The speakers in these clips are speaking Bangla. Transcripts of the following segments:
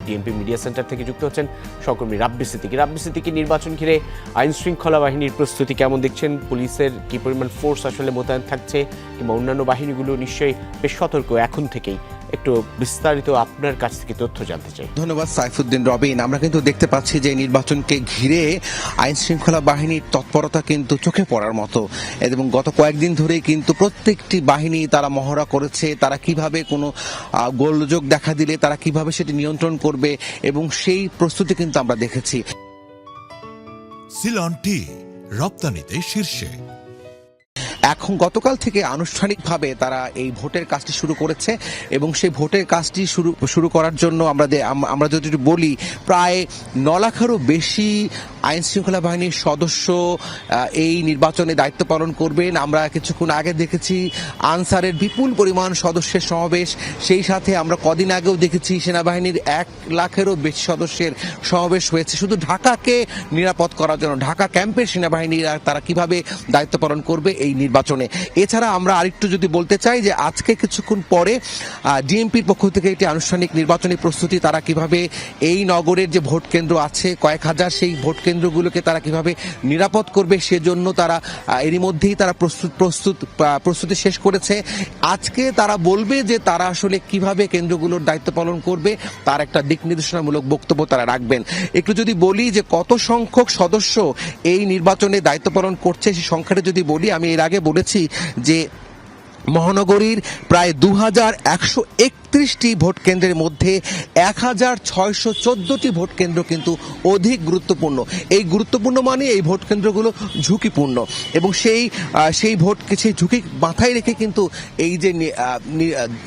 ডিএমপি মিডিয়া সেন্টার থেকে যুক্ত হচ্ছেন সহকর্মী রাব্বি সিদ্দিকী। নির্বাচন ঘিরে আইন শৃঙ্খলা বাহিনীর প্রস্তুতি কেমন দেখছেন? পুলিশের কি পরিমাণ ফোর্স আসলে মোতায়েন থাকছে, কিংবা অন্যান্য বাহিনীগুলো নিশ্চয়ই বেশ সতর্ক এখন থেকেই? একটু বিস্তারিত আপনার কাছ থেকে তথ্য জানতে চাই। ধন্যবাদ সাইফুদ্দিন রবিন। আমরা কিন্তু দেখতে পাচ্ছি যে নির্বাচনকে ঘিরে আইন শৃঙ্খলা বাহিনীর তৎপরতা কিন্তু চোখে পড়ার মতো, এবং গত কয়েকদিন ধরে কিন্তু প্রত্যেকটি বাহিনী তারা মহড়া করেছে, তারা কিভাবে কোনো গোলযোগ দেখা দিলে তারা কিভাবে সেটি নিয়ন্ত্রণ করবে, এবং সেই প্রস্তুতি কিন্তু আমরা দেখেছি। সিলন টি রপ্তানিতে শীর্ষে। এখন গতকাল থেকে আনুষ্ঠানিকভাবে তারা এই ভোটের কাজটি শুরু করেছে, এবং সেই ভোটের কাজটি শুরু করার জন্য আমরা যদি বলি, প্রায় 9 লাখেরও বেশি আইন শৃঙ্খলা বাহিনীর সদস্য এই নির্বাচনে দায়িত্ব পালন করবেন। আমরা কিছুক্ষণ আগে দেখেছি আনসারের বিপুল পরিমাণ সদস্যের সমাবেশ, সেই সাথে আমরা কদিন আগেও দেখেছি সেনাবাহিনীর 1 লাখেরও বেশি সদস্যের সমাবেশ হয়েছে শুধু ঢাকাকে নিরাপদ করার জন্য। ঢাকা ক্যাম্পের সেনাবাহিনীর তারা কিভাবে দায়িত্ব পালন করবে এই নির্বাচনে। এছাড়া আমরা আরেকটু যদি বলতে চাই যে আজকে কিছুক্ষণ পরে ডিএমপির পক্ষ থেকে একটি আনুষ্ঠানিক নির্বাচনী প্রস্তুতি, তারা কিভাবে এই নগরের যে ভোট কেন্দ্র আছে কয়েক হাজার, সেই ভোট কেন্দ্রগুলোকে তারা কিভাবে নিরাপদ করবে সেজন্য তারা এরই মধ্যেই তারা প্রস্তুতি শেষ করেছে। আজকে তারা বলবে যে তারা আসলে কিভাবে কেন্দ্রগুলোর দায়িত্ব পালন করবে, তার একটা দিক নির্দেশনামূলক বক্তব্য তারা রাখবেন। একটু যদি বলি যে কত সংখ্যক সদস্য এই নির্বাচনে দায়িত্ব পালন করছে, সেই সংখ্যাটা যদি বলি, আমি এর আগে বলেছি যে মহানগরীর প্রায় 2131টি ভোট কেন্দ্রের মধ্যে 1614টি ভোট কেন্দ্র কিন্তু অধিক গুরুত্বপূর্ণ। এই গুরুত্বপূর্ণ মানে এই ভোট কেন্দ্রগুলো ঝুঁকিপূর্ণ, এবং সেই ঝুঁকি মাথায় রেখে কিন্তু এই যে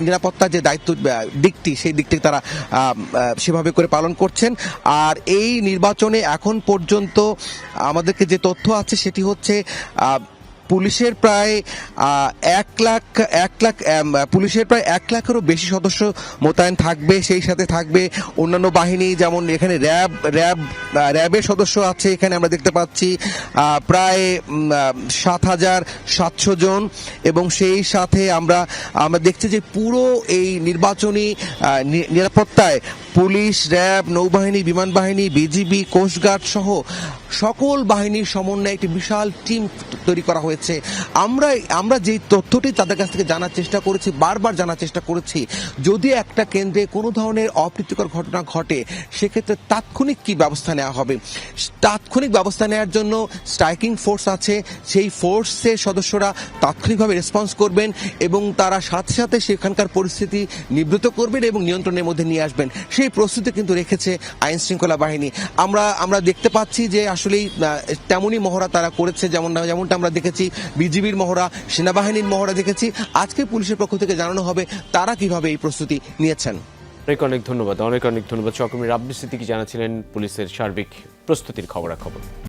নিরাপত্তার যে দায়িত্ব সেই দিকটি তারা সেভাবে করে পালন করছেন। আর এই নির্বাচনে এখন পর্যন্ত আমাদেরকে যে তথ্য আছে সেটি হচ্ছে পুলিশের প্রায় 1 লাখেরও বেশি সদস্য মোতায়েন থাকবে। সেই সাথে থাকবে অন্যান্য বাহিনী, যেমন এখানে র্যাবের সদস্য আছে, এখানে আমরা দেখতে পাচ্ছি প্রায় 7,700 জন, এবং সেই সাথে আমরা দেখছি যে পুরো এই নির্বাচনী নিরাপত্তায় পুলিশ, র্যাব, নৌবাহিনী, বিমান বাহিনী, বিজিবি, কোস্টগার্ড সহ সকল বাহিনীর সমন্বয়ে একটি বিশাল টিম তৈরি করা হয়েছে। আমরা যে তথ্যটি তাদের কাছ থেকে বারবার জানার চেষ্টা করেছি, যদি একটা কেন্দ্রে কোনো ধরনের অপ্রীতিকর ঘটনা ঘটে সেক্ষেত্রে তাৎক্ষণিক কি ব্যবস্থা নেওয়া হবে। তাৎক্ষণিক ব্যবস্থা নেওয়ার জন্য স্ট্রাইকিং ফোর্স আছে, সেই ফোর্সের সদস্যরা তাৎক্ষণিকভাবে রেসপন্স করবেন, এবং তারা সাথে সাথে সেখানকার পরিস্থিতি নিবৃত করবেন এবং নিয়ন্ত্রণের মধ্যে নিয়ে আসবেন। সেই প্রস্তুতি কিন্তু রেখেছে আইন শৃঙ্খলা বাহিনী। আমরা দেখতে পাচ্ছি যে আসলেই তেমনই মহড়া তারা করেছে, যেমনটা আমরা দেখেছি বিজিবির মহড়া, সেনাবাহিনীর মহড়া দেখেছি। আজকে পুলিশের পক্ষ থেকে জানানো হবে তারা কিভাবে এই প্রস্তুতি নিয়েছেন। অনেক ধন্যবাদ সহকর্মী রাব্বি সিদ্দিকী জানাচ্ছিলেন পুলিশের সার্বিক প্রস্তুতির খবরাখবর।